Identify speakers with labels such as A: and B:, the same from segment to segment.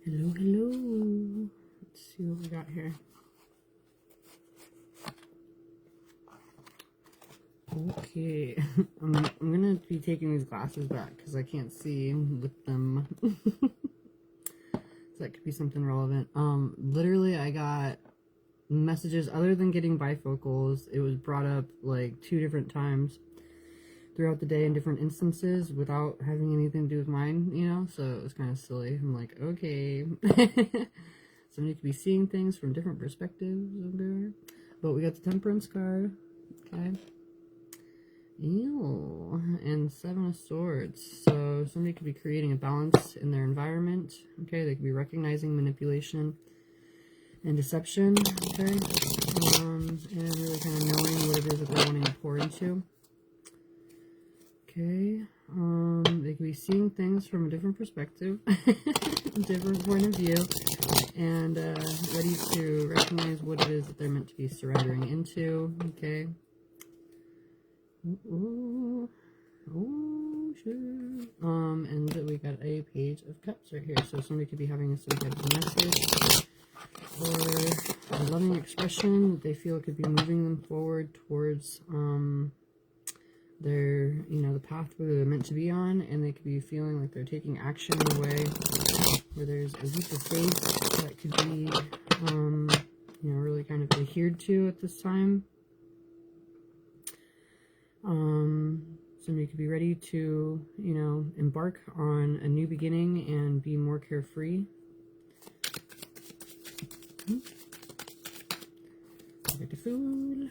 A: Hello, hello. Let's see what we got here. Okay, I'm gonna be taking these glasses back because I can't see with them. So that could be something relevant. Literally I got messages other than getting bifocals. It was brought up like 2 different times throughout the day in different instances without having anything to do with mine, you know, so it was kind of silly. I'm like, okay. Somebody could be seeing things from different perspectives over there. But we got the Temperance card, okay. Ew, and 7 of Swords. So somebody could be creating a balance in their environment, okay. They could be recognizing manipulation and deception, okay. And really kind of knowing what it is that they're wanting to pour into. Okay, they could be seeing things from a different perspective, different point of view, and ready to recognize what it is that they're meant to be surrendering into, okay. Ooh, oh, sure. And we got a Page of Cups right here, so somebody could be having some type of message, or a loving expression that they feel could be moving them forward towards, they're, you know, the path where they're meant to be on, and they could be feeling like they're taking action in a way where there's a leap of faith that could be, you know, really kind of adhered to at this time. Somebody could be ready to, you know, embark on a new beginning and be more carefree. Get the food.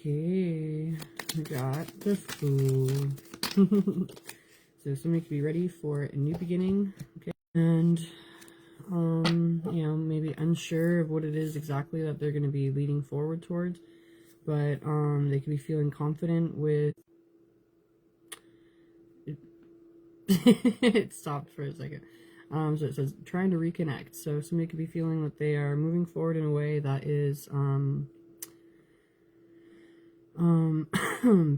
A: Okay, we got the Fool. So somebody could be ready for a new beginning, okay, and you know, maybe unsure of what it is exactly that they're going to be leading forward towards, but they could be feeling confident with it stopped for a second. So it says trying to reconnect. So somebody could be feeling that they are moving forward in a way that is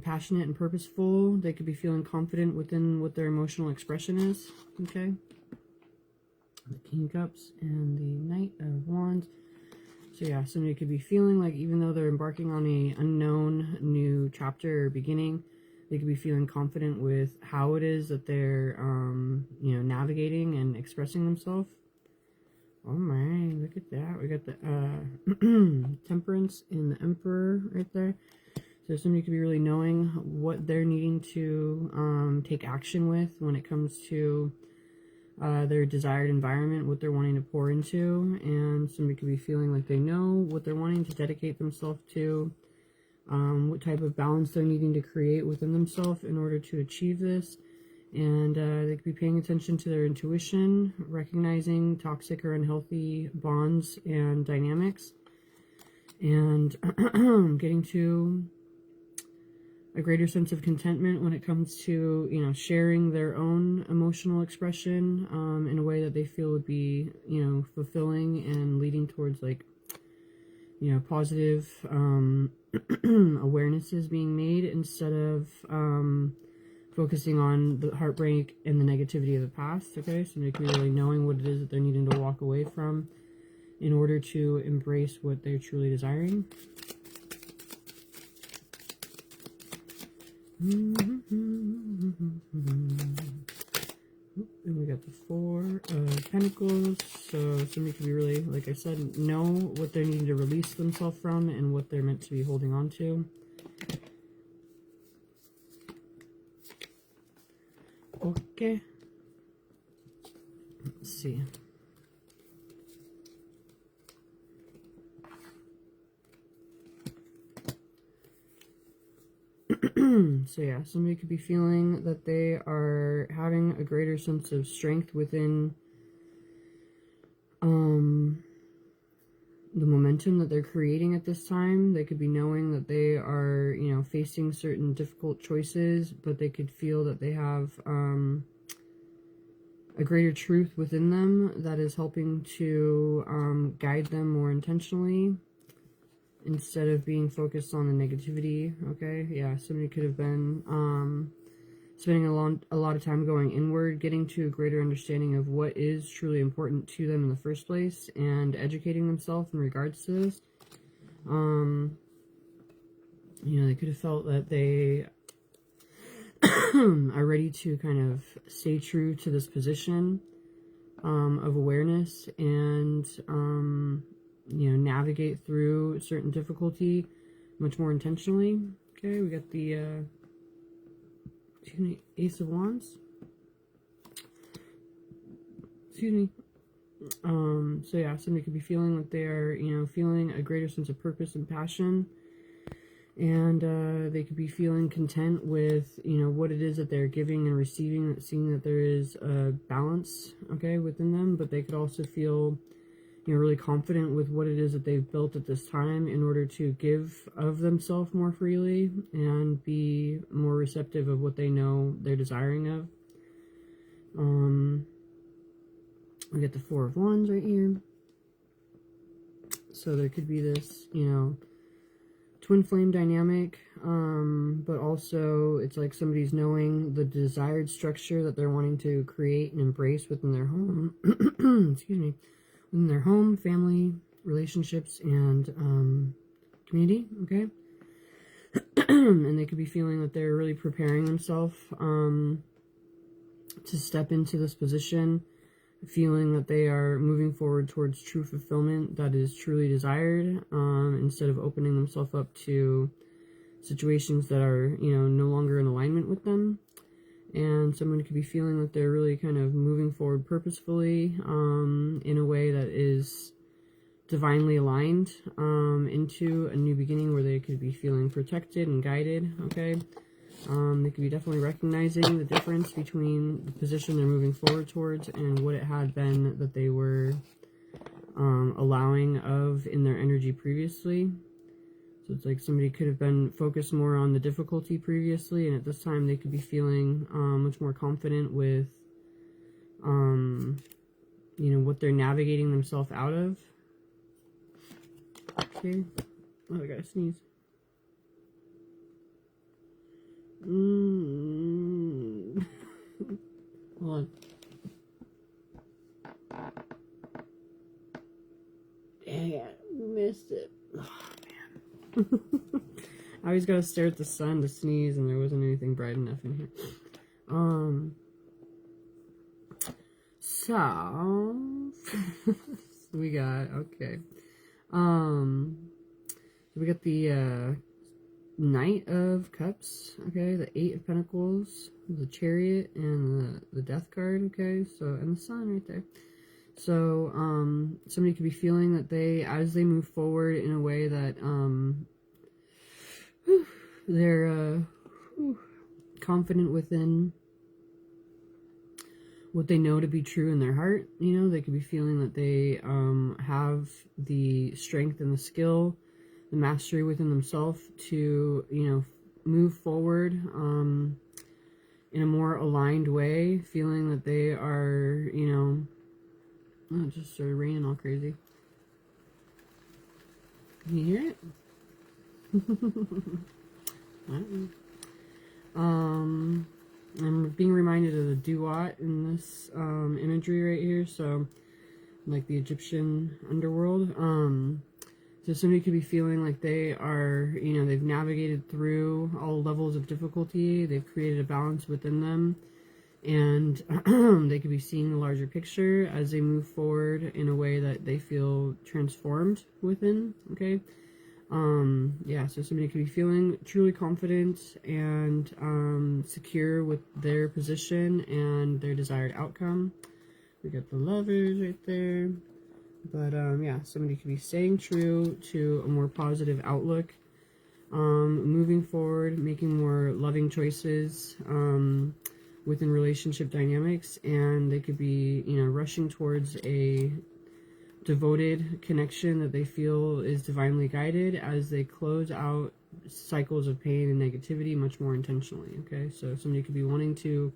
A: passionate and purposeful. They could be feeling confident within what their emotional expression is, okay. The King of Cups and the Knight of Wands. So yeah, somebody could be feeling like even though they're embarking on a unknown new chapter or beginning, they could be feeling confident with how it is that they're, you know, navigating and expressing themselves. Oh my, look at that. We got the Temperance and the Emperor right there. So somebody could be really knowing what they're needing to take action with when it comes to their desired environment, what they're wanting to pour into, and somebody could be feeling like they know what they're wanting to dedicate themselves to, what type of balance they're needing to create within themselves in order to achieve this, and they could be paying attention to their intuition, recognizing toxic or unhealthy bonds and dynamics, and getting to a greater sense of contentment when it comes to, you know, sharing their own emotional expression in a way that they feel would be, you know, fulfilling and leading towards, like, you know, positive awarenesses being made instead of focusing on the heartbreak and the negativity of the past, okay? So they can be really knowing what it is that they're needing to walk away from in order to embrace what they're truly desiring. And we got the 4 of Pentacles. So somebody could be really, like I said, know what they're needing to release themselves from and what they're meant to be holding on to. Okay. Let's see. So yeah, somebody could be feeling that they are having a greater sense of strength within the momentum that they're creating at this time. They could be knowing that they are, you know, facing certain difficult choices, but they could feel that they have a greater truth within them that is helping to guide them more intentionally instead of being focused on the negativity. Okay, yeah, somebody could have been spending a lot of time going inward, getting to a greater understanding of what is truly important to them in the first place, and educating themselves in regards to this. You know, they could have felt that they are ready to kind of stay true to this position of awareness and, you know, navigate through certain difficulty much more intentionally. Okay, we got the Ace of Wands. Excuse me. So yeah, somebody could be feeling that they are, you know, feeling a greater sense of purpose and passion. And they could be feeling content with, you know, what it is that they're giving and receiving, seeing that there is a balance, okay, within them. But they could also feel, you know, really confident with what it is that they've built at this time in order to give of themselves more freely and be more receptive of what they know they're desiring of. We get the Four of Wands right here. So there could be this, you know, twin flame dynamic, but also it's like somebody's knowing the desired structure that they're wanting to create and embrace within their home. Excuse me. In their home, family, relationships, and community, okay? And they could be feeling that they're really preparing themselves to step into this position, feeling that they are moving forward towards true fulfillment that is truly desired, instead of opening themselves up to situations that are, you know, no longer in alignment with them. And someone could be feeling that they're really kind of moving forward purposefully in a way that is divinely aligned into a new beginning where they could be feeling protected and guided, okay? They could be definitely recognizing the difference between the position they're moving forward towards and what it had been that they were allowing of in their energy previously. So it's like somebody could have been focused more on the difficulty previously, and at this time they could be feeling much more confident with, you know, what they're navigating themselves out of. Okay. Oh, I gotta sneeze. Hold on. Dang it, missed it. Oh, man. I always gotta stare at the sun to sneeze, and there wasn't anything bright enough in here. So we got, okay. So we got the Knight of Cups, okay, the Eight of Pentacles, the Chariot, and the Death card, okay, so, and the Sun right there. So, somebody could be feeling that they, as they move forward in a way that, they're, confident within what they know to be true in their heart, you know, they could be feeling that they, have the strength and the skill, the mastery within themselves to, you know, move forward, in a more aligned way, feeling that they are, you know, oh, it just started raining all crazy. Can you hear it? I'm being reminded of the Duat in this imagery right here, so like the Egyptian underworld. So somebody could be feeling like they are, you know, they've navigated through all levels of difficulty, they've created a balance within them, and they could be seeing the larger picture as they move forward in a way that they feel transformed within, okay? Yeah, so somebody could be feeling truly confident and secure with their position and their desired outcome. We got the Lovers right there. But yeah, somebody could be staying true to a more positive outlook, moving forward, making more loving choices within relationship dynamics, and they could be, you know, rushing towards a devoted connection that they feel is divinely guided as they close out cycles of pain and negativity much more intentionally, okay? So somebody could be wanting to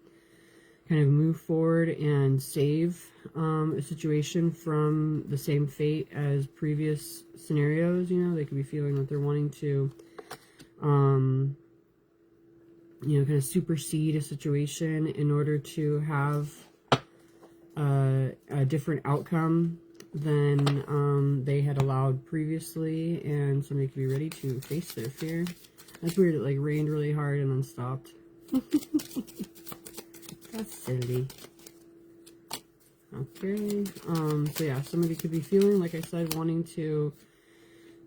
A: kind of move forward and save a situation from the same fate as previous scenarios. You know, they could be feeling that they're wanting to, you know, kind of supersede a situation in order to have a different outcome than they had allowed previously, and somebody could be ready to face their fear. That's weird. It like rained really hard and then stopped. That's silly. Okay. So yeah, somebody could be feeling, like I said, wanting to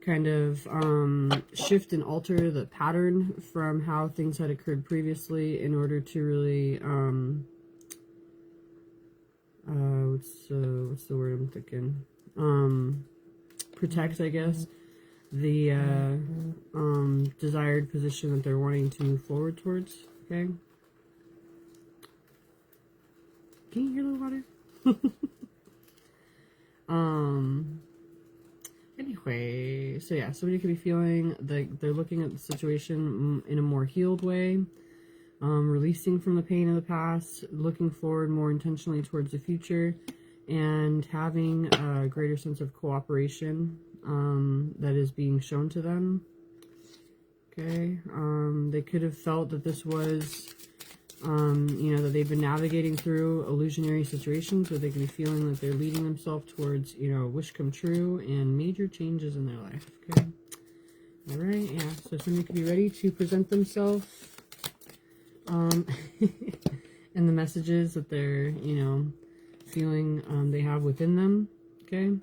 A: kind of shift and alter the pattern from how things had occurred previously in order to really what's the word I'm thinking? Protect, I guess, the desired position that they're wanting to move forward towards. Okay. Can you hear the water? Anyway, so yeah, somebody could be feeling like they're looking at the situation in a more healed way, releasing from the pain of the past, looking forward more intentionally towards the future, and having a greater sense of cooperation that is being shown to them. Okay, they could have felt that this was, you know, that they've been navigating through illusionary situations, where they could be feeling that they're leading themselves towards, you know, wish come true and major changes in their life. Okay, all right, yeah. So somebody could be ready to present themselves, and the messages that they're, you know, feeling they have within them. Okay.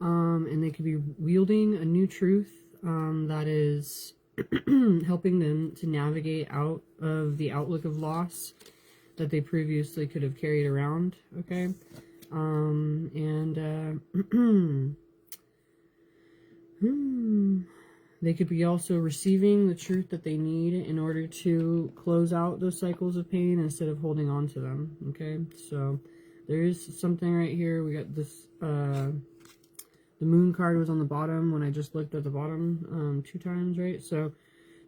A: And they could be wielding a new truth that is helping them to navigate out of the outlook of loss that they previously could have carried around. Okay. They could be also receiving the truth that they need in order to close out those cycles of pain instead of holding on to them. Okay, so there is something right here. We got this, the moon card was on the bottom when I just looked at the bottom 2 times, right? So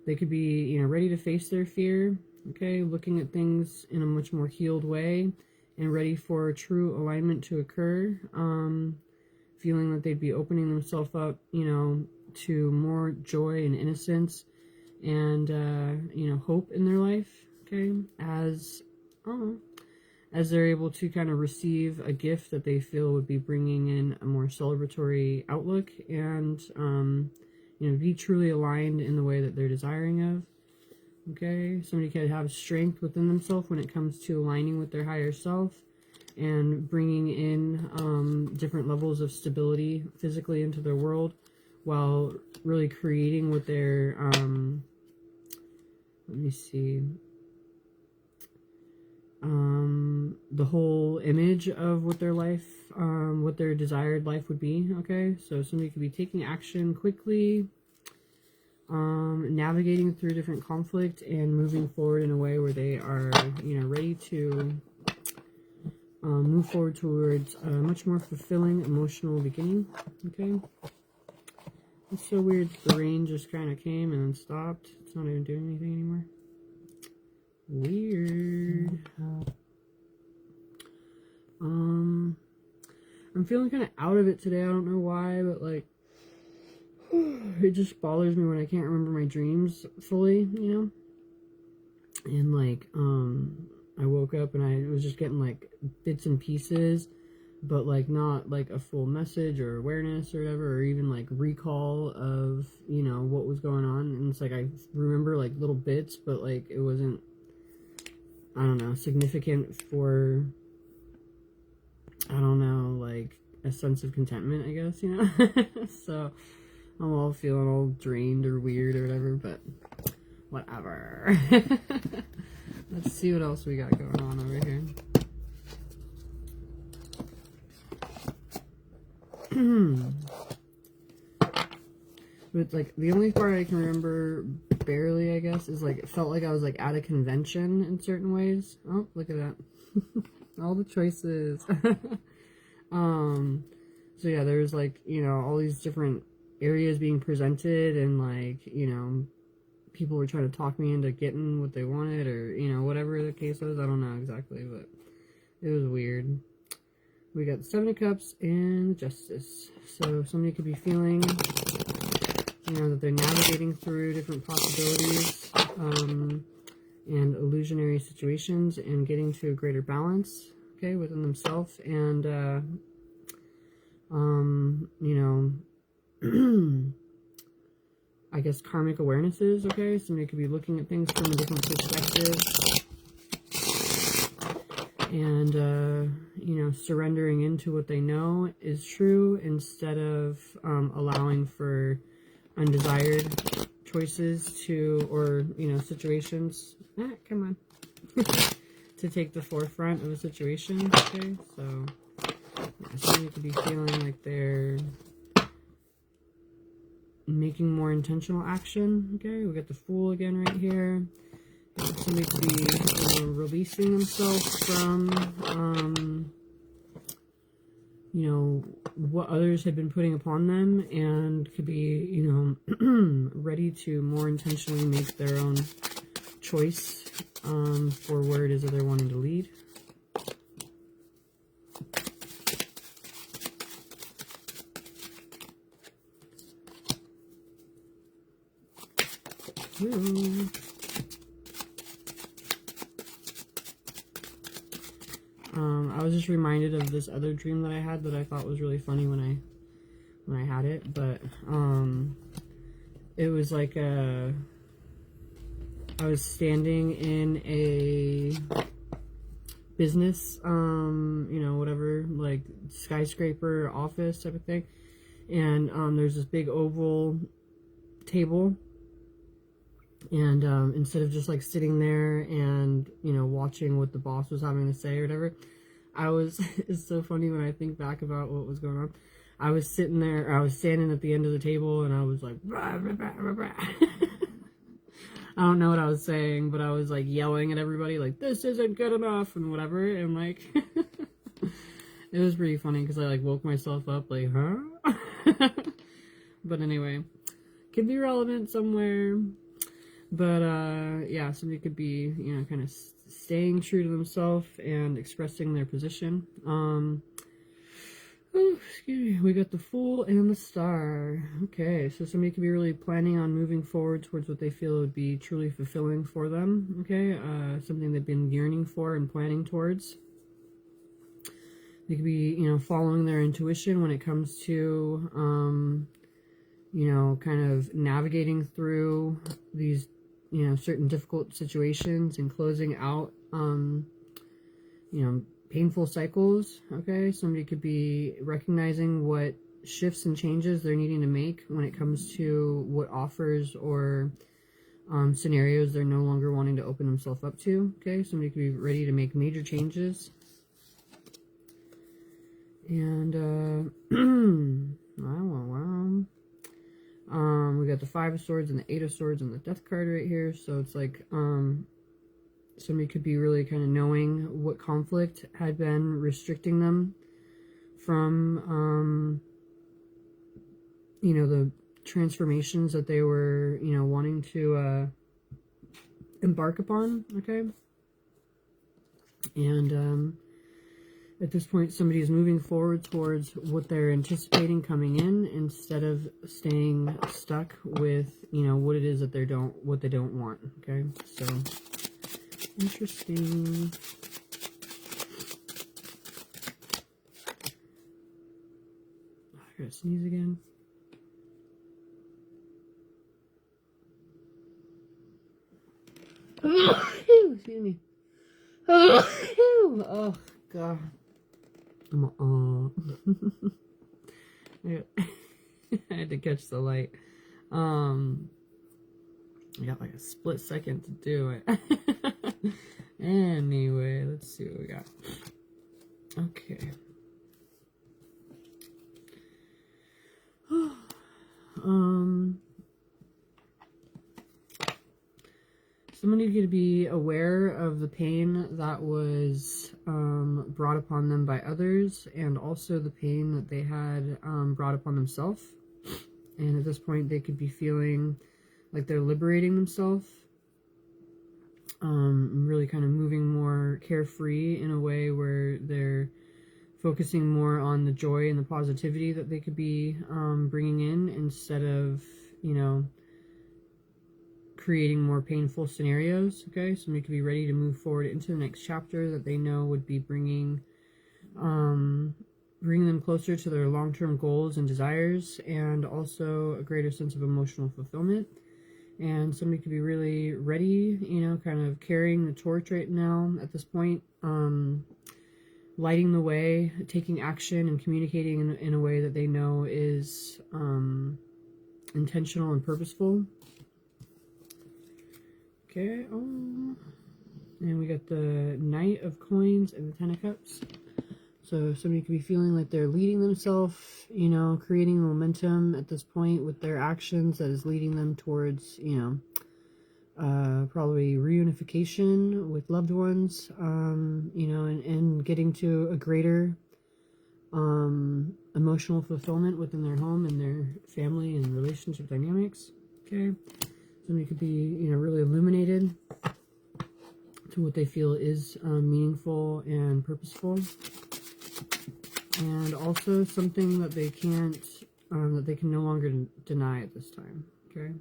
A: they could be, you know, ready to face their fear, okay, looking at things in a much more healed way and ready for true alignment to occur, feeling that they'd be opening themselves up, you know, to more joy and innocence and you know, hope in their life, okay, as they're able to kind of receive a gift that they feel would be bringing in a more celebratory outlook and you know, be truly aligned in the way that they're desiring of. Okay, somebody could have strength within themselves when it comes to aligning with their higher self and bringing in different levels of stability physically into their world, while really creating with their, let me see, the whole image of what their life, what their desired life would be, okay? So somebody could be taking action quickly, navigating through different conflict and moving forward in a way where they are, you know, ready to move forward towards a much more fulfilling emotional beginning, okay? It's so weird. The rain just kind of came and then stopped. It's not even doing anything anymore. Weird. I'm feeling kind of out of it today. I don't know why, but like, it just bothers me when I can't remember my dreams fully, you know? And like, I woke up and I was just getting like bits and pieces, but like not like a full message or awareness or whatever, or even like recall of, you know, what was going on. And it's like I remember like little bits, but like it wasn't, I don't know, significant for, I don't know, like a sense of contentment, I guess, you know? So I'm all feeling all drained or weird or whatever, but whatever. Let's see what else we got going on over here. But like the only part I can remember barely, I guess, is like it felt like I was like at a convention in certain ways. Oh, look at that. All the choices. So yeah, there's like, you know, all these different areas being presented and like, you know, people were trying to talk me into getting what they wanted, or, you know, whatever the case was. I don't know exactly, but it was weird. We got the Seven of Cups and the Justice. So somebody could be feeling, you know, that they're navigating through different possibilities and illusionary situations and getting to a greater balance, okay, within themselves. And, you know, I guess karmic awarenesses, okay? Somebody could be looking at things from a different perspective. And, you know, surrendering into what they know is true instead of allowing for undesired choices to, or, you know, situations, come on, to take the forefront of a situation, okay? So, yeah, somebody could be feeling like they're making more intentional action, okay? We got the Fool again right here. Somebody could be, you know, releasing themselves from, you know, what others had been putting upon them, and could be, you know, ready to more intentionally make their own choice for where it is that they're wanting to lead. Ooh. I was just reminded of this other dream that I had that I thought was really funny when I had it, but it was like I was standing in a business, you know, whatever, like skyscraper office type of thing, and there's this big oval table. And instead of just like sitting there and, you know, watching what the boss was having to say or whatever, I was, it's so funny when I think back about what was going on. I was sitting there, I was standing at the end of the table, and I was like, rah, rah, rah, rah, rah. I don't know what I was saying, but I was like yelling at everybody, like, this isn't good enough, and whatever, and like, it was pretty funny, because I like woke myself up, like, huh? But anyway, could be relevant somewhere. But, yeah, somebody could be, you know, kind of staying true to themselves and expressing their position. Oh, excuse me. We got the Fool and the Star. Okay, so somebody could be really planning on moving forward towards what they feel would be truly fulfilling for them. Okay, something they've been yearning for and planning towards. They could be, you know, following their intuition when it comes to, you know, kind of navigating through these, you know, certain difficult situations and closing out, you know, painful cycles, okay? Somebody could be recognizing what shifts and changes they're needing to make when it comes to what offers or scenarios they're no longer wanting to open themselves up to, okay? Somebody could be ready to make major changes. And, wow. We got the Five of Swords and the Eight of Swords and the Death card right here. So it's like, somebody could be really kind of knowing what conflict had been restricting them from, you know, the transformations that they were, you know, wanting to, embark upon, okay? And, at this point, somebody is moving forward towards what they're anticipating coming in instead of staying stuck with, you know, what it is that they don't want, okay? So, interesting. I gotta sneeze again. Excuse me. Oh, God. I had to catch the light. I got like a split second to do it. Anyway, let's see what we got. Okay. Somebody could be aware of the pain that was brought upon them by others, and also the pain that they had brought upon themselves. And at this point, they could be feeling like they're liberating themselves. Really kind of moving more carefree in a way where they're focusing more on the joy and the positivity that they could be bringing in, instead of, you know, creating more painful scenarios. Okay, somebody could be ready to move forward into the next chapter that they know would be bringing them closer to their long-term goals and desires, and also a greater sense of emotional fulfillment. And somebody could be really ready, you know, kind of carrying the torch right now at this point, lighting the way, taking action, and communicating in a way that they know is intentional and purposeful. Okay, and we got the Knight of Coins and the Ten of Cups. So somebody could be feeling like they're leading themselves, you know, creating momentum at this point with their actions that is leading them towards, you know, probably reunification with loved ones, you know, and getting to a greater emotional fulfillment within their home and their family and relationship dynamics. Okay, somebody could be, you know, really illuminated to what they feel is meaningful and purposeful. And also something that they can't, that they can no longer deny at this time. Okay.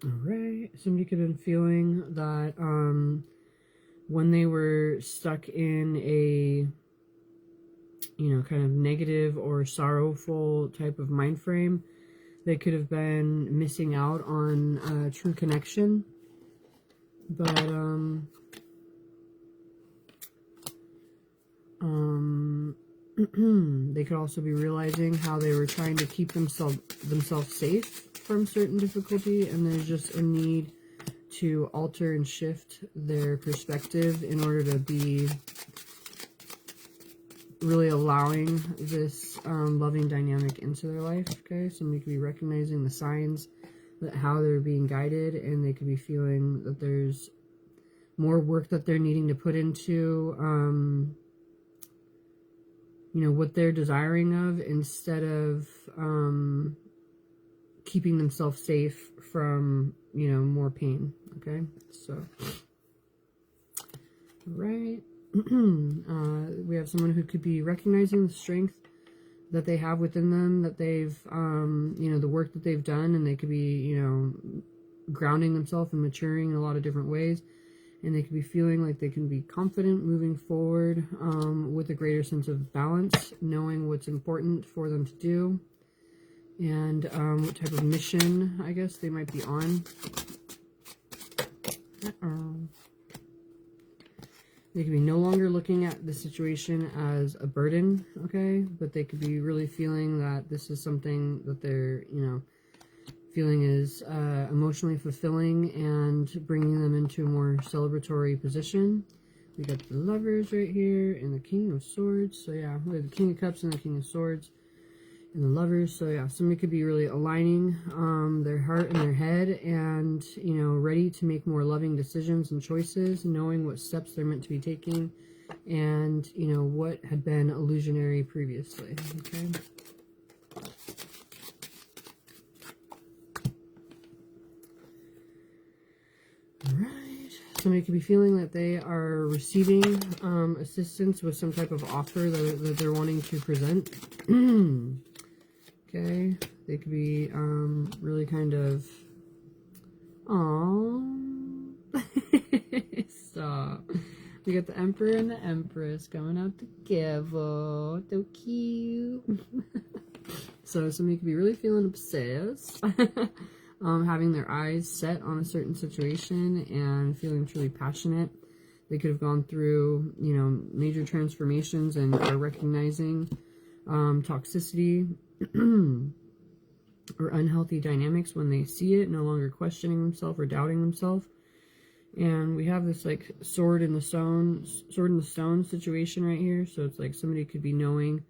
A: All right. Somebody could have been feeling that when they were stuck in a, you know, kind of negative or sorrowful type of mind frame, they could have been missing out on true connection. But they could also be realizing how they were trying to keep themselves safe from certain difficulty, and there's just a need to alter and shift their perspective in order to be really allowing this loving dynamic into their life. Okay, somebody could be recognizing the signs that how they're being guided, and they could be feeling that there's more work that they're needing to put into you know, what they're desiring of, instead of keeping themselves safe from, you know, more pain. Okay, so right. We have someone who could be recognizing the strength that they have within them, that they've you know, the work that they've done, and they could be, you know, grounding themselves and maturing in a lot of different ways. And they could be feeling like they can be confident moving forward with a greater sense of balance, knowing what's important for them to do, and what type of mission, I guess, they might be on. They could be no longer looking at the situation as a burden, okay? But they could be really feeling that this is something that they're, you know, feeling is emotionally fulfilling and bringing them into a more celebratory position. We got the Lovers right here and the King of Swords. So yeah, we have the King of Cups and the King of Swords and the Lovers. So yeah, somebody could be really aligning their heart and their head, and, you know, ready to make more loving decisions and choices, knowing what steps they're meant to be taking, and, you know, what had been illusionary previously. Okay. Alright, somebody could be feeling that they are receiving assistance with some type of offer that they're wanting to present. Okay, they could be really kind of, stop. We got the Emperor and the Empress going out together. So cute. So somebody could be really feeling obsessed. Having their eyes set on a certain situation and feeling truly passionate. They could have gone through, you know, major transformations and are recognizing toxicity or unhealthy dynamics when they see it, no longer questioning themselves or doubting themselves. And we have this like sword in the stone situation right here. So it's like somebody could be knowing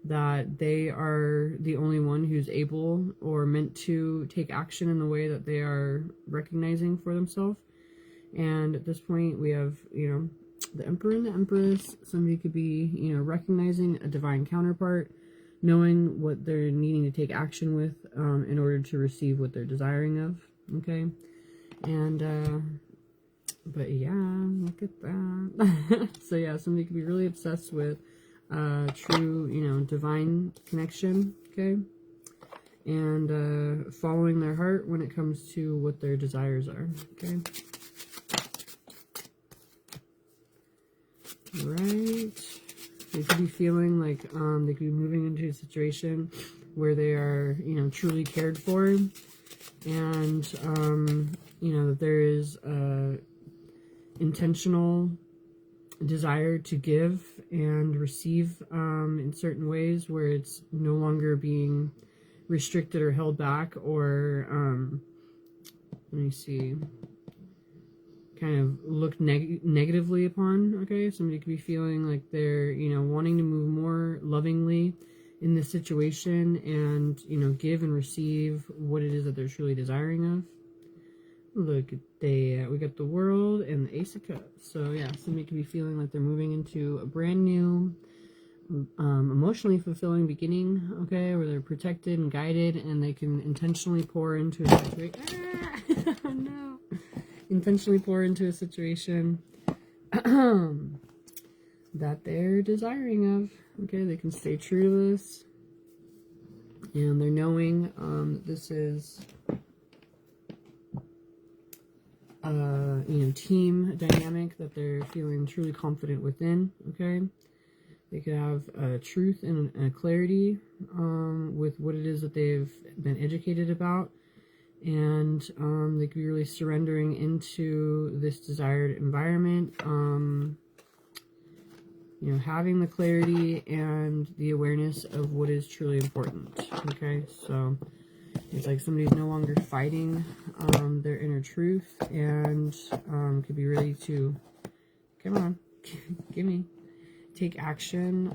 A: that they are the only one who's able or meant to take action in the way that they are recognizing for themselves. And at this point we have, you know, the Emperor and the Empress. Somebody could be, you know, recognizing a divine counterpart knowing what they're needing to take action with in order to receive what they're desiring of. Okay, and but yeah, look at that. So yeah, somebody could be really obsessed with true, you know, divine connection. Okay, and following their heart when it comes to what their desires are. Okay. Right. They could be feeling like they could be moving into a situation where they are, you know, truly cared for, and you know, that there is a intentional desire to give and receive in certain ways, where it's no longer being restricted or held back, or let me see, kind of looked negatively upon. Okay, somebody could be feeling like they're, you know, wanting to move more lovingly in this situation, and, you know, give and receive what it is that they're truly desiring of. Look at that, we got the World and the Ace of Cups. So yeah, somebody could be feeling like they're moving into a brand new emotionally fulfilling beginning, okay, where they're protected and guided, and they can intentionally pour into a situation. Oh no. Intentionally pour into a situation that they're desiring of. Okay, they can stay true to this, and they're knowing that this is you know, team dynamic that they're feeling truly confident within. Okay, they could have truth and clarity with what it is that they've been educated about, and they could be really surrendering into this desired environment, you know, having the clarity and the awareness of what is truly important. Okay, so it's like somebody's no longer fighting their inner truth, and could be ready to, come on, gimme, take action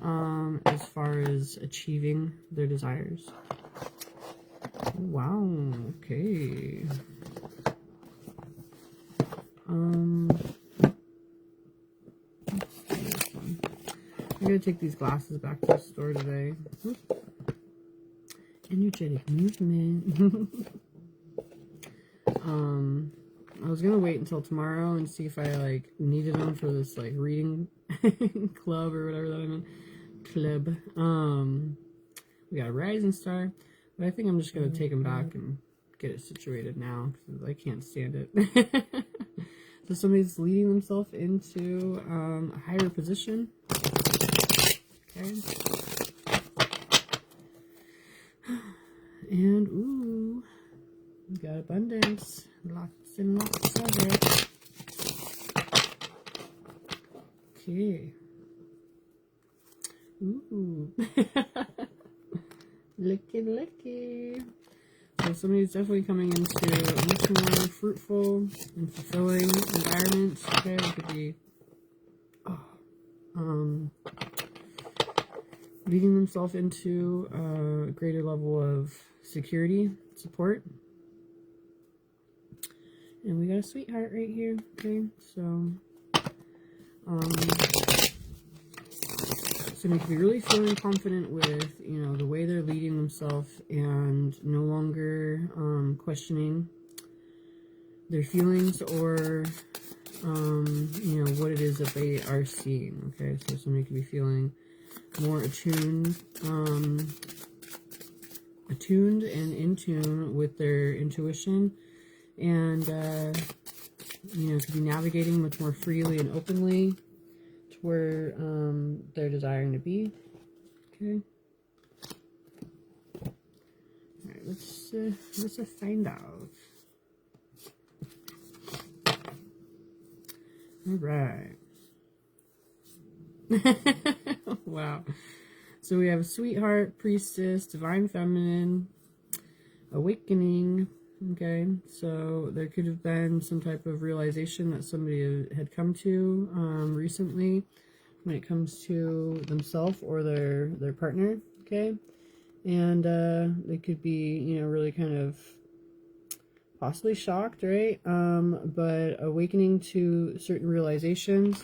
A: as far as achieving their desires. Wow, okay. I'm gonna take these glasses back to the store today. Energetic movement. I was gonna wait until tomorrow and see if I like needed them for this like reading club or whatever that I'm in. Club. We got a rising star, but I think I'm just gonna take them back and get it situated now because I can't stand it. So somebody's leading themselves into a higher position. Okay. And ooh, we got abundance. Lots and lots of it. Okay. Ooh. Looky. So somebody's definitely coming into a much more fruitful and fulfilling environment. Okay, it could be leading themselves into a greater level of security, support. And we got a sweetheart right here. Okay, so somebody could be really feeling confident with, you know, the way they're leading themselves, and no longer questioning their feelings or you know, what it is that they are seeing. Okay, so somebody could be feeling more attuned and in tune with their intuition, and you know, could be navigating much more freely and openly to where they're desiring to be. Okay. All right, let's find out. All right. Wow. So we have Sweetheart, Priestess, Divine Feminine, Awakening. Okay, so there could have been some type of realization that somebody had come to recently when it comes to themselves or their partner. Okay, and they could be, you know, really kind of possibly shocked, right? But awakening to certain realizations,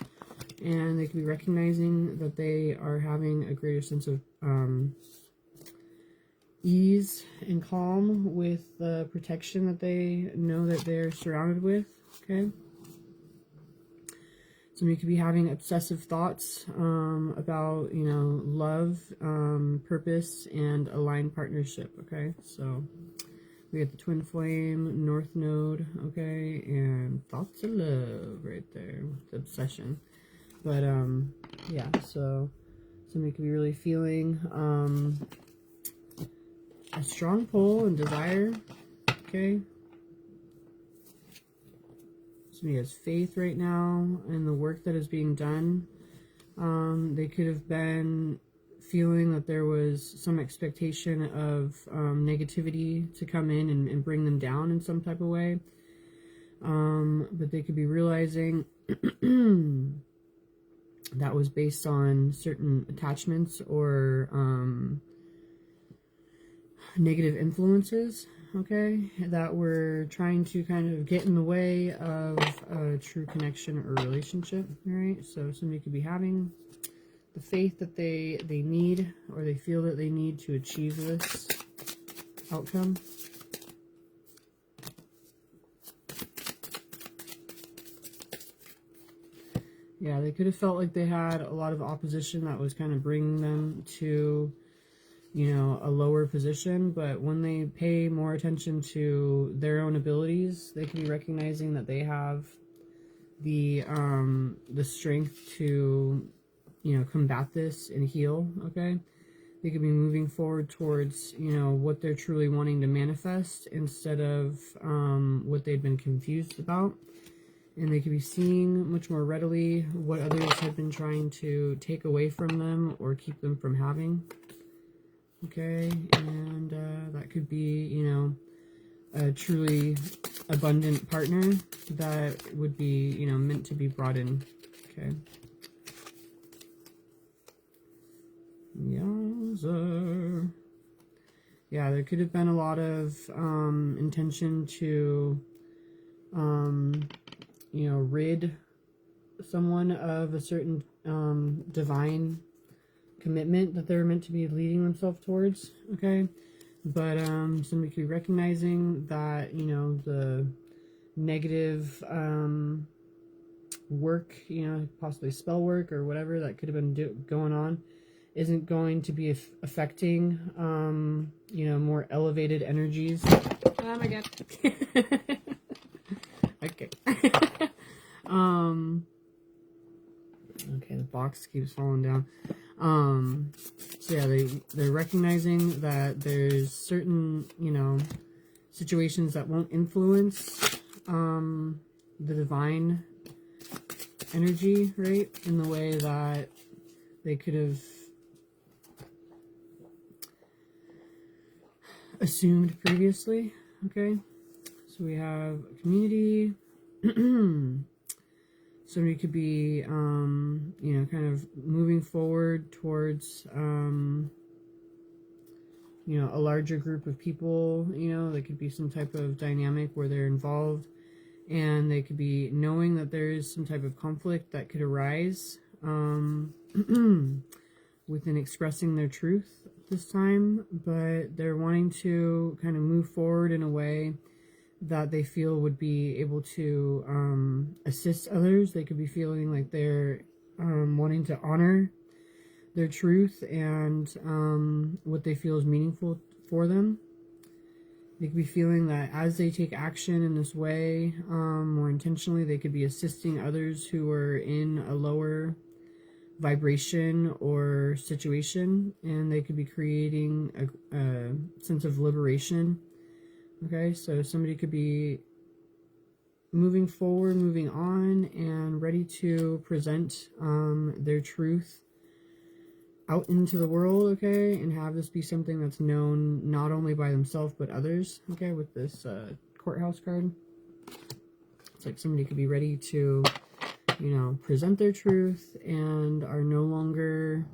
A: and they could be recognizing that they are having a greater sense of ease and calm with the protection that they know that they're surrounded with, okay? Somebody could be having obsessive thoughts about, you know, love, purpose, and aligned partnership, okay? So we have the twin flame, north node, okay, and thoughts of love right there, the obsession. But, yeah, so somebody could be really feeling a strong pull and desire, okay? Somebody has faith right now in the work that is being done. They could have been feeling that there was some expectation of negativity to come in and bring them down in some type of way. But they could be realizing that was based on certain attachments or negative influences, okay, that were trying to kind of get in the way of a true connection or relationship, all right? So somebody could be having the faith that they need, or they feel that they need to achieve this outcome. Yeah, they could have felt like they had a lot of opposition that was kind of bringing them to, you know, a lower position, but when they pay more attention to their own abilities, they can be recognizing that they have the strength to, you know, combat this and heal, okay? They could be moving forward towards, you know, what they're truly wanting to manifest instead of what they've been confused about. And they could be seeing much more readily what others have been trying to take away from them or keep them from having. Okay, and that could be, you know, a truly abundant partner that would be, you know, meant to be brought in. Okay. Yowza. Yeah, there could have been a lot of intention to, you know, rid someone of a certain divine commitment that they're meant to be leading themselves towards, okay? But somebody could be recognizing that, you know, the negative work, you know, possibly spell work or whatever that could have been going on, isn't going to be affecting, you know, more elevated energies. Oh my god. Okay. Okay, the box keeps falling down. So yeah, they're recognizing that there's certain, you know, situations that won't influence the divine energy, right, in the way that they could have assumed previously. Okay, so we have community. Somebody could be, you know, kind of moving forward towards, you know, a larger group of people. You know, there could be some type of dynamic where they're involved, and they could be knowing that there is some type of conflict that could arise within expressing their truth this time, but they're wanting to kind of move forward in a way that they feel would be able to assist others. They could be feeling like they're wanting to honor their truth and what they feel is meaningful for them. They could be feeling that as they take action in this way, more intentionally, they could be assisting others who are in a lower vibration or situation, and they could be creating a sense of liberation. Okay, so somebody could be moving forward, moving on, and ready to present their truth out into the world, okay, and have this be something that's known not only by themselves but others, okay, with this courthouse card. It's like somebody could be ready to, you know, present their truth and are no longer,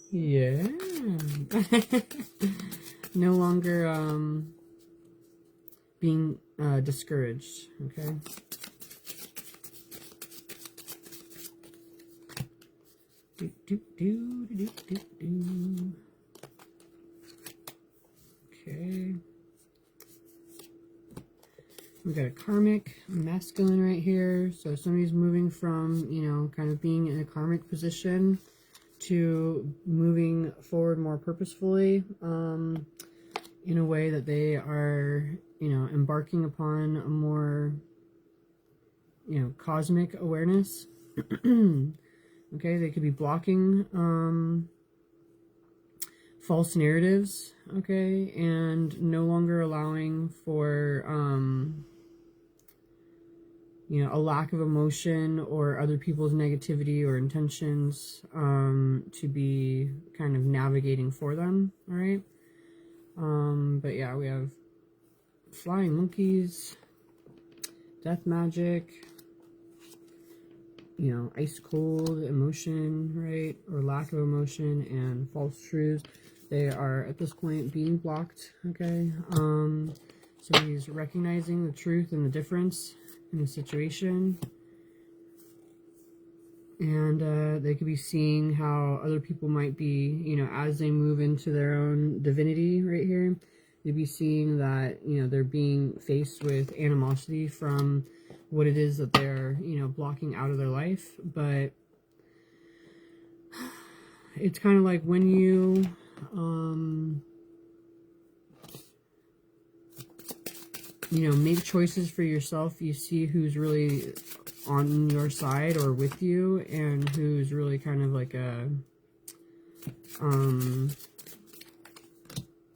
A: yeah, no longer, being discouraged, okay? Do, do, do, do, do, do. Okay. We got a karmic masculine right here. So somebody's moving from, you know, kind of being in a karmic position to moving forward more purposefully, in a way that they are, you know, embarking upon a more, you know, cosmic awareness. Okay, they could be blocking false narratives, okay, and no longer allowing for you know, a lack of emotion or other people's negativity or intentions to be kind of navigating for them. All right. But yeah, we have flying monkeys, death magic, you know, ice cold emotion, right, or lack of emotion, and false truths. They are at this point being blocked. Okay. So he's recognizing the truth and the difference in the situation, and they could be seeing how other people might be, you know, as they move into their own divinity right here, they'd be seeing that, you know, they're being faced with animosity from what it is that they're, you know, blocking out of their life. But it's kind of like when you you know, make choices for yourself, you see who's really on your side or with you, and who's really kind of like a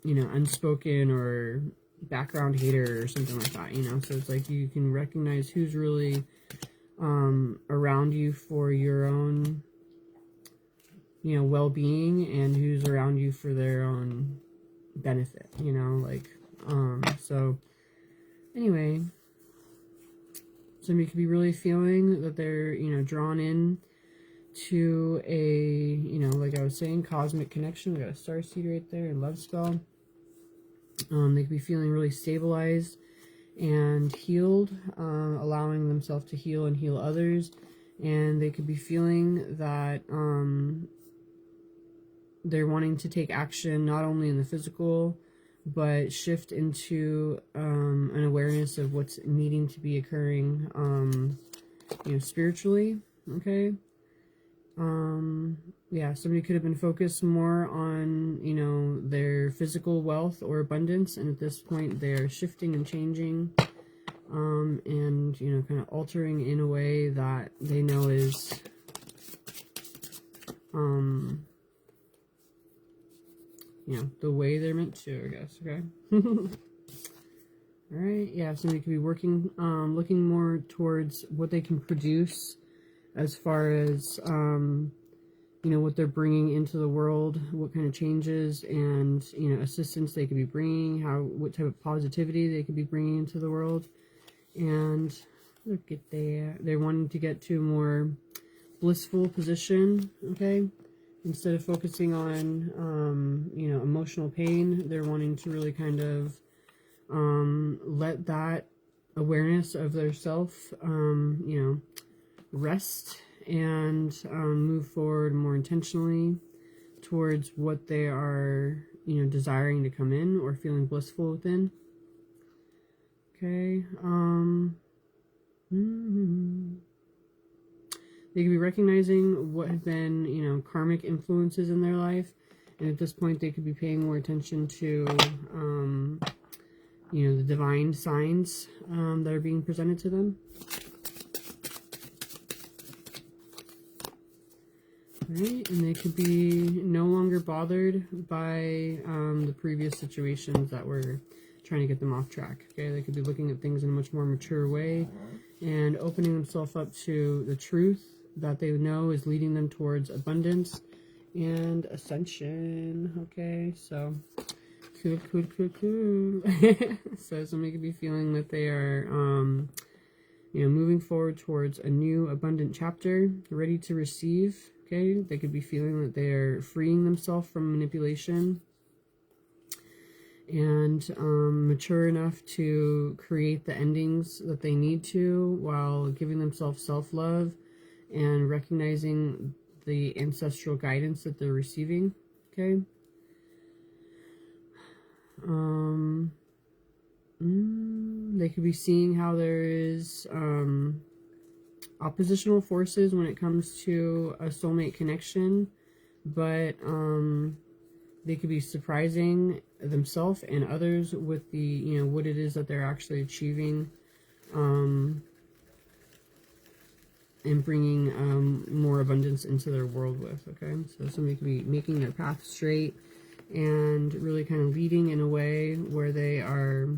A: you know, unspoken or background hater or something like that, you know. So it's like you can recognize who's really around you for your own, you know, well-being, and who's around you for their own benefit, you know, like so anyway, somebody could be really feeling that they're, you know, drawn in to a, you know, like I was saying, cosmic connection. We got a starseed right there, and love spell. They could be feeling really stabilized and healed, allowing themselves to heal and heal others. And they could be feeling that they're wanting to take action not only in the physical, but shift into an awareness of what's needing to be occurring, you know, spiritually. Okay. Yeah, somebody could have been focused more on, you know, their physical wealth or abundance, and at this point they're shifting and changing, and, you know, kind of altering in a way that they know is, you know, the way they're meant to, I guess. Okay. All right. Yeah, somebody could be working, looking more towards what they can produce as far as, you know, what they're bringing into the world, what kind of changes and, you know, assistance they could be bringing, what type of positivity they could be bringing into the world. And look at that. They're wanting to get to a more blissful position, okay? Instead of focusing on, you know, emotional pain, they're wanting to really kind of let that awareness of their self, you know, rest and move forward more intentionally towards what they are, you know, desiring to come in or feeling blissful within. Okay. They could be recognizing what have been, you know, karmic influences in their life, and at this point they could be paying more attention to, you know, the divine signs that are being presented to them. Right, and they could be no longer bothered by the previous situations that were trying to get them off track. Okay, they could be looking at things in a much more mature way and opening themselves up to the truth that they know is leading them towards abundance and ascension. Okay, so cool. So somebody could be feeling that they are, you know, moving forward towards a new abundant chapter, ready to receive. Okay, they could be feeling that they're freeing themselves from manipulation and mature enough to create the endings that they need to, while giving themselves self-love and recognizing the ancestral guidance that they're receiving. Okay. They could be seeing how there is oppositional forces when it comes to a soulmate connection, but they could be surprising themselves and others with the, you know, what it is that they're actually achieving, and bringing more abundance into their world with. Okay, so somebody could be making their path straight and really kind of leading in a way where they are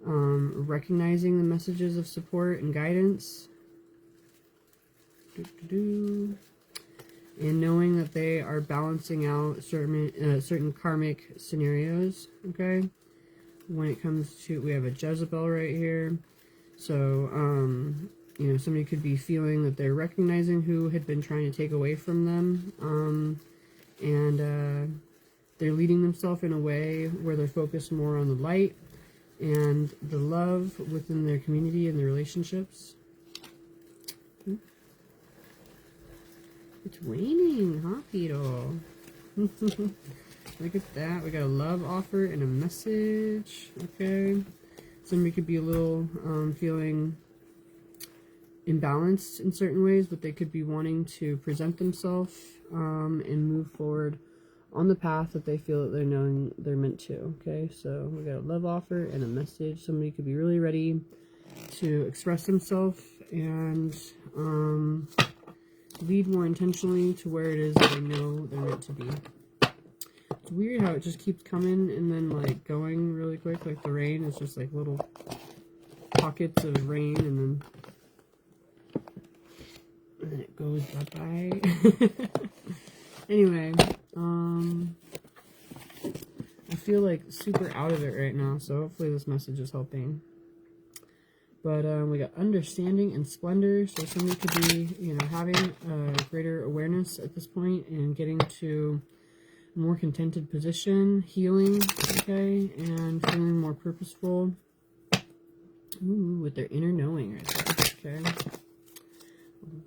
A: recognizing the messages of support and guidance, and knowing that they are balancing out certain karmic scenarios. Okay, when it comes to, we have a Jezebel right here, so you know, somebody could be feeling that they're recognizing who had been trying to take away from them, and they're leading themselves in a way where they're focused more on the light and the love within their community and their relationships. It's raining, huh, Peter? Look at that. We got a love offer and a message. Okay. Somebody could be a little feeling imbalanced in certain ways, but they could be wanting to present themselves and move forward on the path that they feel that they're knowing they're meant to. Okay, so we got a love offer and a message. Somebody could be really ready to express themselves and lead more intentionally to where it is that they know they're meant to be. It's weird how it just keeps coming and then like going really quick, like the rain. It's just like little pockets of rain and then it goes bye-bye. Anyway, I feel like super out of it right now, so hopefully this message is helping. But we got understanding and splendor, so somebody could be, you know, having a greater awareness at this point and getting to a more contented position, healing, okay, and feeling more purposeful. Ooh, with their inner knowing right there, okay.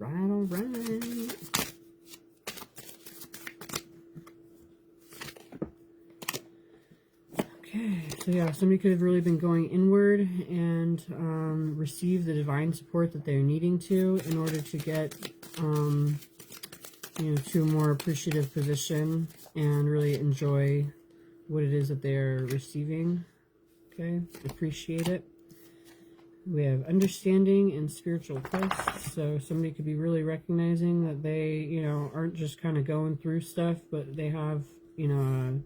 A: All right. Okay, so yeah, somebody could have really been going inward and receive the divine support that they're needing to in order to get, you know, to a more appreciative position and really enjoy what it is that they're receiving. Okay, appreciate it. We have understanding and spiritual quests, so somebody could be really recognizing that they, you know, aren't just kind of going through stuff, but they have, you know,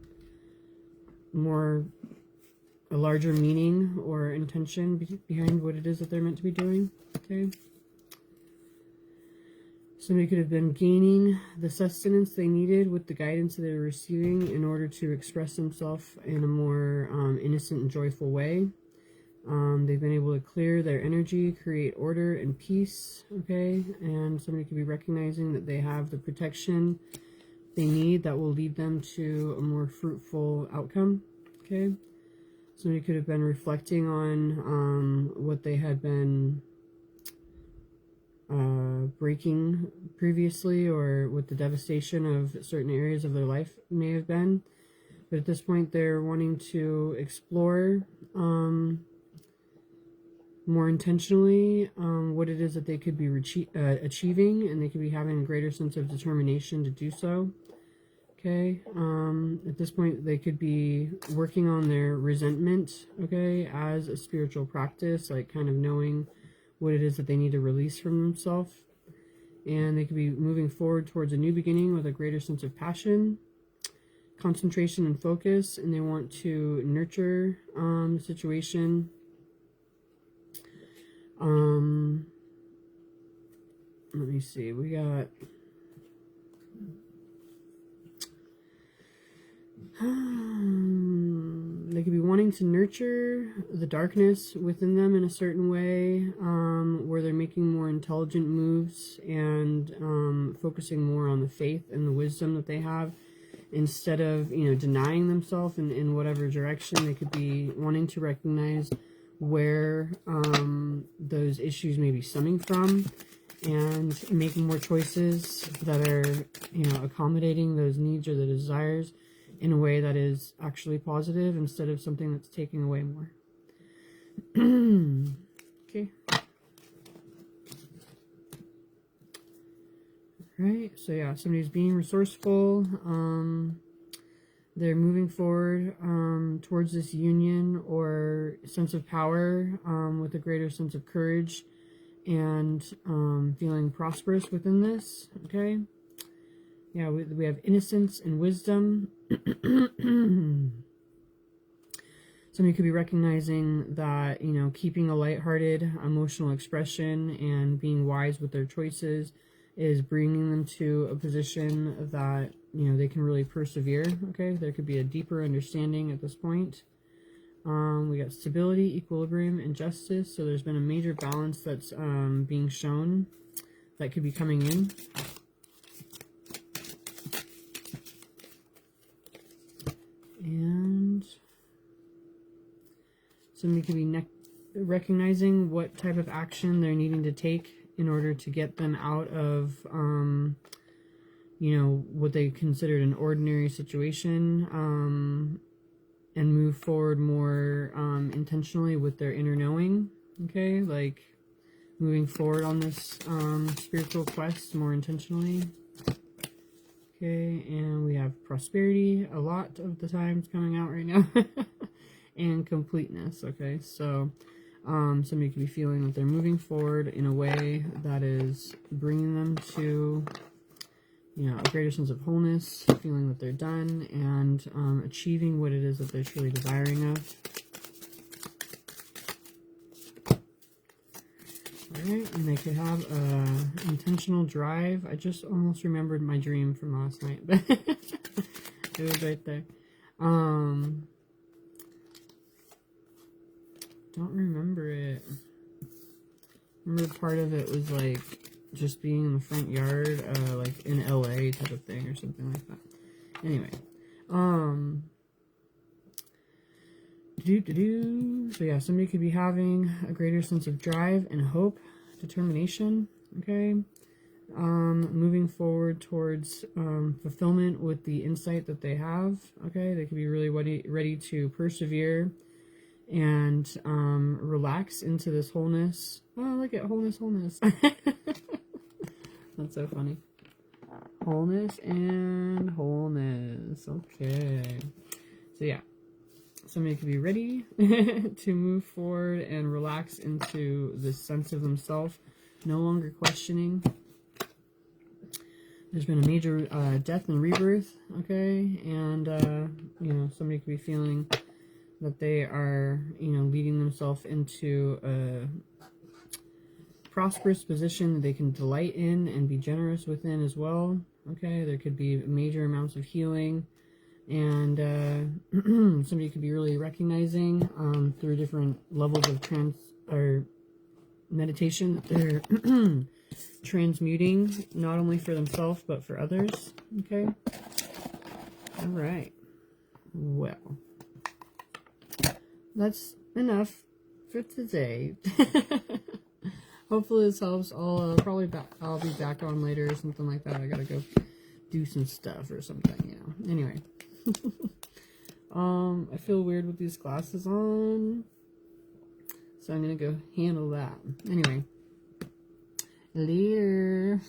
A: a larger meaning or intention behind what it is that they're meant to be doing. Okay, somebody could have been gaining the sustenance they needed with the guidance that they're receiving in order to express themselves in a more innocent and joyful way. They've been able to clear their energy, create order and peace. Okay, and somebody could be recognizing that they have the protection they need that will lead them to a more fruitful outcome. Okay, somebody could have been reflecting on what they had been breaking previously, or what the devastation of certain areas of their life may have been. But at this point, they're wanting to explore more intentionally what it is that they could be achieving, and they could be having a greater sense of determination to do so. Okay, at this point they could be working on their resentment, okay, as a spiritual practice, like kind of knowing what it is that they need to release from themselves. And they could be moving forward towards a new beginning with a greater sense of passion, concentration, and focus, and they want to nurture the situation. Let me see, we got they could be wanting to nurture the darkness within them in a certain way, where they're making more intelligent moves and focusing more on the faith and the wisdom that they have, instead of, you know, denying themselves in whatever direction. They could be wanting to recognize where those issues may be stemming from, and making more choices that are, you know, accommodating those needs or the desires, in a way that is actually positive instead of something that's taking away more. Okay. Right, so yeah, somebody's being resourceful. They're moving forward towards this union or sense of power with a greater sense of courage and feeling prosperous within this. Okay. Yeah, we have innocence and wisdom. Somebody could be recognizing that, you know, keeping a lighthearted emotional expression and being wise with their choices is bringing them to a position that, you know, they can really persevere. Okay, there could be a deeper understanding at this point. We got stability, equilibrium, and justice. So there's been a major balance that's being shown that could be coming in. And somebody could be recognizing what type of action they're needing to take in order to get them out of, you know, what they considered an ordinary situation, and move forward more intentionally with their inner knowing. Okay, like moving forward on this spiritual quest more intentionally. Okay, and we have prosperity a lot of the times coming out right now. And completeness. Okay, so somebody could be feeling that they're moving forward in a way that is bringing them to, you know, a greater sense of wholeness, feeling that they're done, and achieving what it is that they're truly desiring of. Alright, and they could have an intentional drive. I just almost remembered my dream from last night, but it was right there. Don't remember it. Remember part of it was like just being in the front yard, like in LA type of thing or something like that. Anyway, so yeah, somebody could be having a greater sense of drive and hope, determination. Okay, moving forward towards fulfillment with the insight that they have. Okay, they could be really ready to persevere and relax into this wholeness. Oh, look at wholeness. That's so funny. Wholeness and wholeness. Okay. So yeah, somebody could be ready to move forward and relax into this sense of themselves, no longer questioning. There's been a major death and rebirth, okay? And, you know, somebody could be feeling that they are, you know, leading themselves into a prosperous position that they can delight in and be generous within as well. Okay, there could be major amounts of healing, and somebody could be really recognizing through different levels of meditation that they're transmuting, not only for themselves but for others. Okay, all right, well, that's enough for today. Hopefully this helps. I'll I'll be back on later or something like that. I gotta go do some stuff or something, you know. Anyway. I feel weird with these glasses on, so I'm gonna go handle that. Anyway, later.